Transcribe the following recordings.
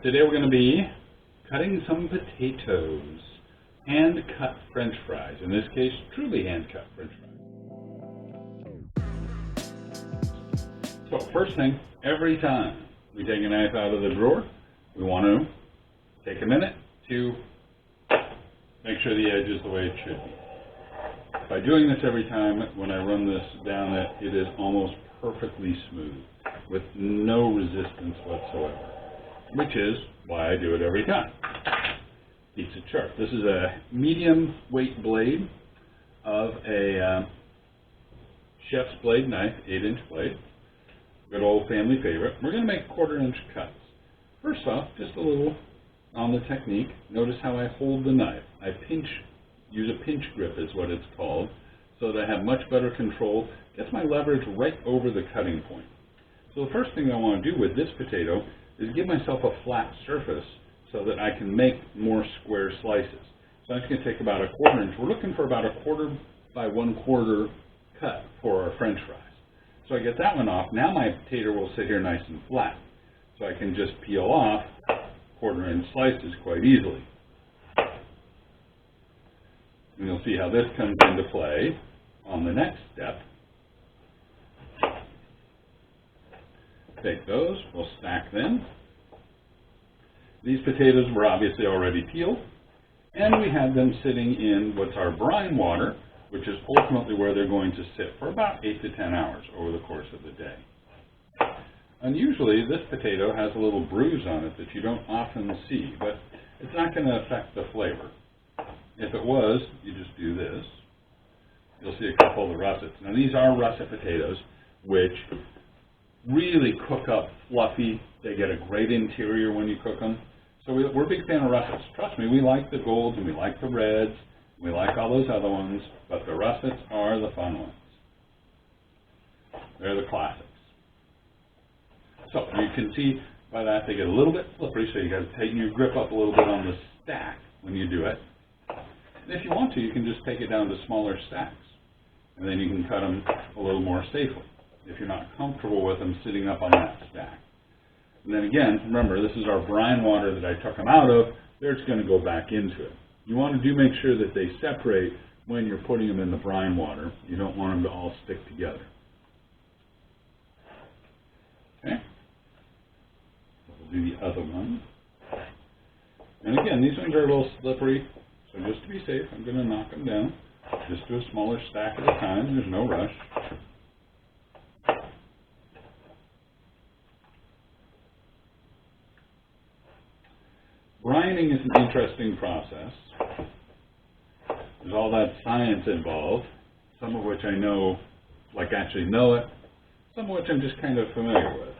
Today we're going to be cutting some potatoes. Hand-cut French fries. In this case, truly hand-cut French fries. So first thing, every time we take a knife out of the drawer, we want to take a minute to make sure the edge is the way it should be. By doing this every time, when I run this down it is almost perfectly smooth with no resistance whatsoever, which is why I do it every time. Keeps it sharp. This is a medium weight blade of a chef's blade knife, 8-inch blade. Good old family favorite. We're going to make 1/4-inch cuts. First off, just a little on the technique. Notice how I hold the knife. I use a pinch grip is what it's called, so that I have much better control. Gets my leverage right over the cutting point. So the first thing I want to do with this potato is give myself a flat surface so that I can make more square slices. So I'm just going to take about a 1/4 inch. We're looking for about a 1/4 by 1/4 cut for our French fries. So I get that one off. Now my potato will sit here nice and flat. So I can just peel off 1/4 inch slices quite easily. And you'll see how this comes into play on the next step. Take those, we'll stack them. These potatoes were obviously already peeled, and we had them sitting in what's our brine water, which is ultimately where they're going to sit for about 8 to 10 hours over the course of the day. Unusually, this potato has a little bruise on it that you don't often see, but it's not going to affect the flavor. If it was, you just do this. You'll see a couple of the russets. Now these are russet potatoes, which really cook up fluffy. They get a great interior when you cook them. So we're a big fan of russets. Trust me, we like the golds and we like the reds. We like all those other ones, but the russets are the fun ones. They're the classics. So you can see by that they get a little bit slippery, so you got to tighten your grip up a little bit on the stack when you do it. And if you want to, you can just take it down to smaller stacks, and then you can cut them a little more safely if you're not comfortable with them sitting up on that stack. And then again, remember, this is our brine water that I took them out of. They're just going to go back into it. You want to make sure that they separate when you're putting them in the brine water. You don't want them to all stick together. Okay? We'll do the other one. And again, these ones are a little slippery, so just to be safe, I'm going to knock them down. Just do a smaller stack at a time. There's no rush. Brining is an interesting process. There's all that science involved, some of which I know, like actually know it, some of which I'm just kind of familiar with.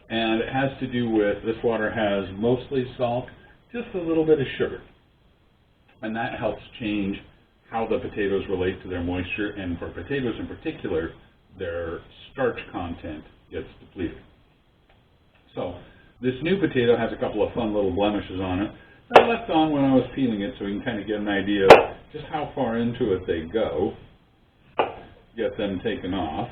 And it has to do with, this water has mostly salt, just a little bit of sugar. And that helps change how the potatoes relate to their moisture, and for potatoes in particular, their starch content gets depleted. So this new potato has a couple of fun little blemishes on it that I left on when I was peeling it, so we can kind of get an idea of just how far into it they go. Get them taken off.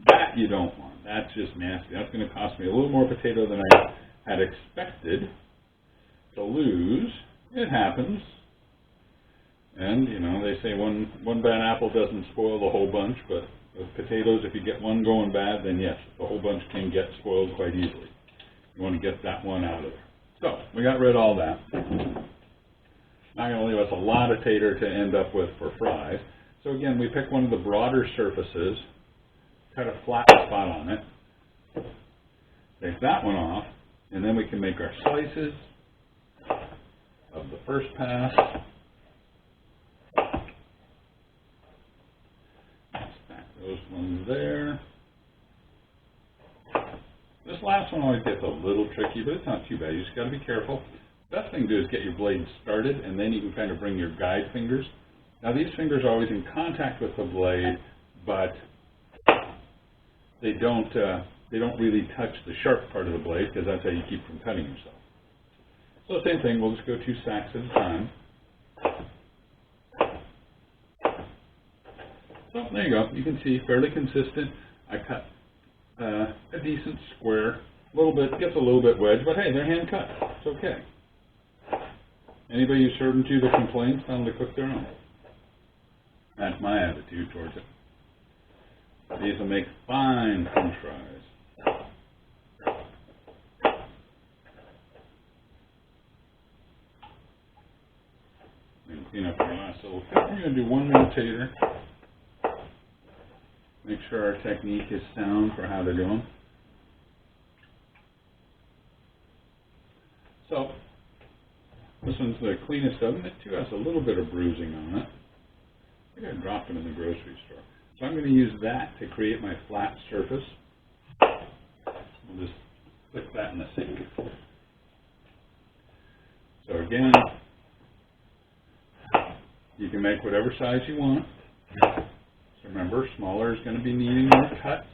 That you don't want. That's just nasty. That's going to cost me a little more potato than I had expected to lose. It happens. And, you know, they say one bad apple doesn't spoil the whole bunch, but with potatoes, if you get one going bad, then yes, the whole bunch can get spoiled quite easily. You want to get that one out of there. So, we got rid of all that. Not going to leave us a lot of tater to end up with for fries. So again, we pick one of the broader surfaces, cut a flat spot on it, take that one off, and then we can make our slices of the first pass. Stack those ones there. This last one always gets a little tricky, but it's not too bad. You just got to be careful. The best thing to do is get your blade started, and then you can kind of bring your guide fingers. Now these fingers are always in contact with the blade, but they don't really touch the sharp part of the blade, because that's how you keep from cutting yourself. So same thing, we'll just go 2 stacks at a time. So there you go. You can see fairly consistent. I cut a decent square. A little bit, gets a little bit wedged, but hey, they're hand cut. It's okay. Anybody who served them to you that complains, tell them to cook their own. That's my attitude towards it. These will make fine French fries. And clean up our last little bit. We're going to do one more tater. Make sure our technique is sound for how to do them. So, this one's the cleanest of them. It too has a little bit of bruising on it. I think I dropped them in the grocery store. So I'm going to use that to create my flat surface. I'll just stick that in the sink. So again, you can make whatever size you want. So remember, smaller is going to be needing more cuts.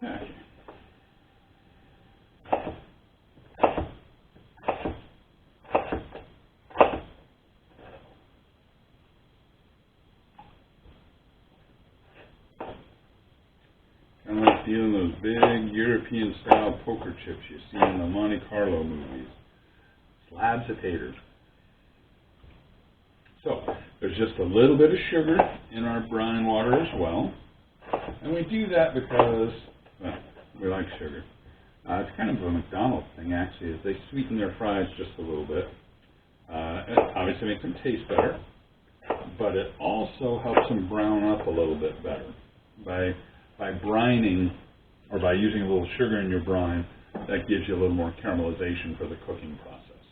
Okay. Kind of like feeling those big European-style poker chips you see in the Monte Carlo movies. Slabs of taters. So, there's just a little bit of sugar in our brine water as well. And we do that because, well, we like sugar. It's kind of a McDonald's thing, actually, is they sweeten their fries just a little bit. It obviously makes them taste better, but it also helps them brown up a little bit better. By brining, or by using a little sugar in your brine, that gives you a little more caramelization for the cooking process.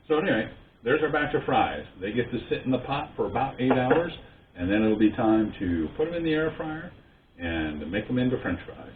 So anyway, there's our batch of fries. They get to sit in the pot for about 8 hours, and then it'll be time to put them in the air fryer and make them into French fries.